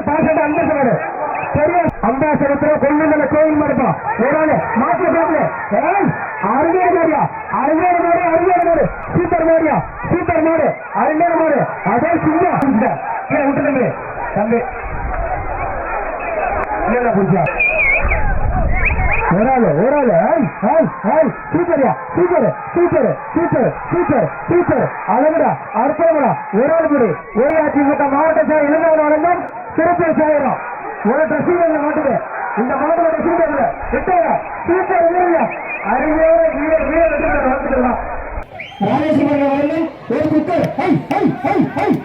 பாசத்தை அன்பு பெரிய அம்பாசனத்துல கொள்ளுங்களை கோயில் மறுப்போம் ஒரு ஆளு மாற்ற பேசல அருமையான மாடியா அருமையான மாடு அருமையான மாடு சூப்பர் மாடியா சூப்பர் மாடு அருமையான மாடு அதே சிங்கம் கீழே விட்டு தம்பி தம்பி புடிச்சா ஒரு ஆளு சூப்பரியா super super super super super அழகுடா அற்புதமுடா ஒரு ஆள் முடி ஒரு அதிமுக மாவட்ட சார் இளைஞர் வழங்கும் சிறப்பு சாயிரம் ஒரு ட்ரெஸ்ஸிங் மாட்டுது இந்த மாவட்ட ட்ரெஸ்ஸிங் விட்டாங்க சூப்பர் வீரர் அருமையான வீரர் வீரர் வளர்த்துக்கலாம் ராஜேஸ்வரன் அவர்கள் ஒரு cooker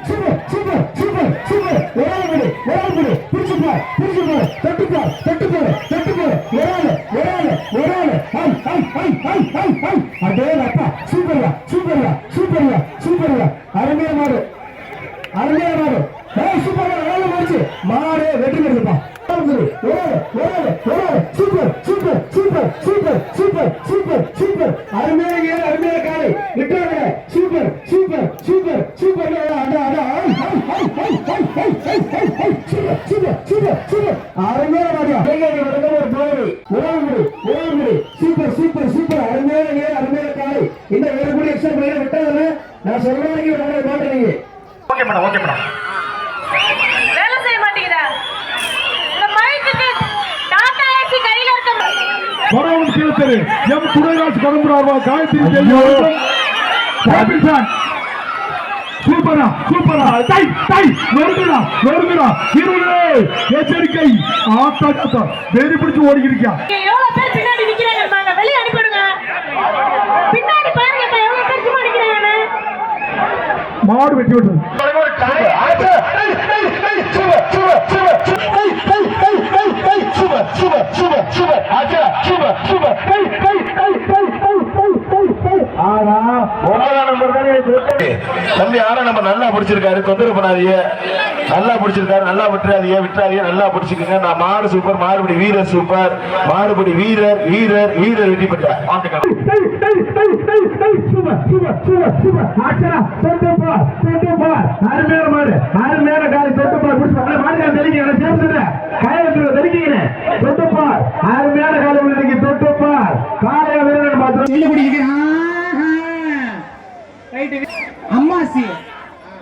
super super super super ஒரு பிடிச்சுப்பார் தொட்டுப்பார் அதே அப்பா சூப்பர்யா சூப்பர்யா சூப்பர்யா சூப்பர்யா அருமையா மாடு சூப்பர் மாறிச்சு மாடு வெற்றி பெறுப்பா super super super super super super super அருமையான காலை விட்டாங்க சூப்பர் சூப்பர் சூப்பர் சூப்பர் அருமையான மாடியா சூப்பர் சூப்பர் சூப்பர் அருமையான காலை இந்த ஒரு கோடி எக்ஸ்ட்ரா பிளேயர் விட்டாங்க நான் சொல்றேன் மாட்டேங்க ஓகே மேடம் ஓகே மேடம் பரவன் கேத்தரு எம் துரைராஜ் பரம்பராவா காயத்ரி சூப்பரா நொறுங்குடா இருளே எச்சரிக்கை ஆத்தா வேறு பிடிச்சு ஓடிக்கிறியா எவ்வளவு பேர் பின்னாடி நிக்கிறாங்க வெளிய அனுப்பிடுங்க பின்னாடி பாருங்க எவ்வளவு பேர் சும்மா நிக்கிறாங்க மாடு வெட்டி விட்டு தம்பி 6 நம்பர் நல்லா பிடிச்சிருக்காரு தொந்தரவு பண்ணாதீங்க நல்லா பிடிச்சிருக்காரு நல்லா விட்டுறாதீங்க நல்லா பிடிச்சிருக்கீங்க நான் மாடு சூப்பர் மாறுபடி வீரர் சூப்பர் மாறுபடி வீரர் வெற்றி பெற்றார் அருமையான காலை தொட்டுப்பார் அருமையான காலை தொட்டுப்பார் காலையா வீரர் மாத்திரம் அம்மாசி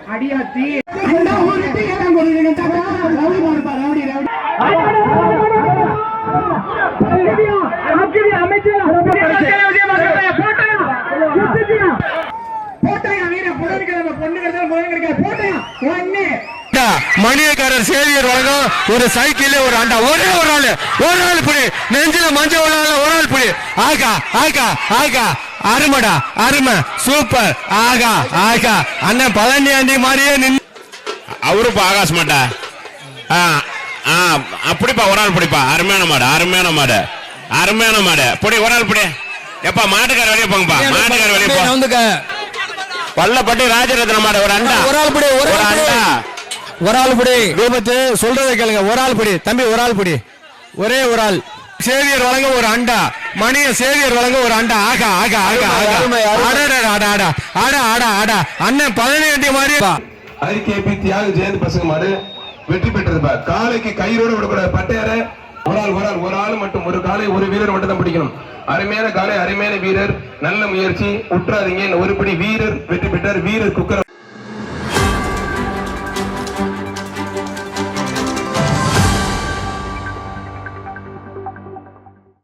அடியாத்தி மணியக்காரர் சேவியர் வழங்கும் ஒரு சைக்கிள் ஒரு அண்டா ஒரே ஒரு ஆள் புடி நெஞ்சில மஞ்சள் ஒரு ஆள் புடி ஆகா அருமடா அருமை சூப்பர் ஆகா அண்ணன் பழனி ஆண்டி மாதிரியே நின்று அவருப்பா ஆகாஷ் மாட்டா அப்படிப்பா ஒரு ஆள் பிடிப்பா அருமையான மாடு புடி ஒரு ஆள் புடி எப்பா மாட்டுக்கார வெளியே போங்கப்பா மாட்டுக்கார வெளியே போங்க பள்ளப்பட்டி ராஜரத்ன மாடு ஒரு அண்டா ஒரு ஆள் புடி விபத்து சொல்றதை கேளுங்க ஒரு ஆள் புடி தம்பி ஒரு ஆள் புடி ஒரே ஒரு ஆள் சேவியர் வழங்க ஒரு அண்டா மணிய சேவியர் வழங்க ஒரு அண்டா ஆகா அண்ணன் 17 மாதிரி ஐகேபி தியாக ஜெயந்த் பசங்க மாடு வெற்றி பெற்றிருப்பா காலைக்கு கயிறோட விடக்கூடாது பட்டையார ஒரு ஆள் மட்டும் ஒரு காலை ஒரு வீரர் மட்டும் தான் பிடிக்கணும் அருமையான காலை அருமையான வீரர் நல்ல முயற்சி உற்றாதீங்க ஒரு படி வீரர் வெற்றி பெற்றார் வீரர் குக்கர்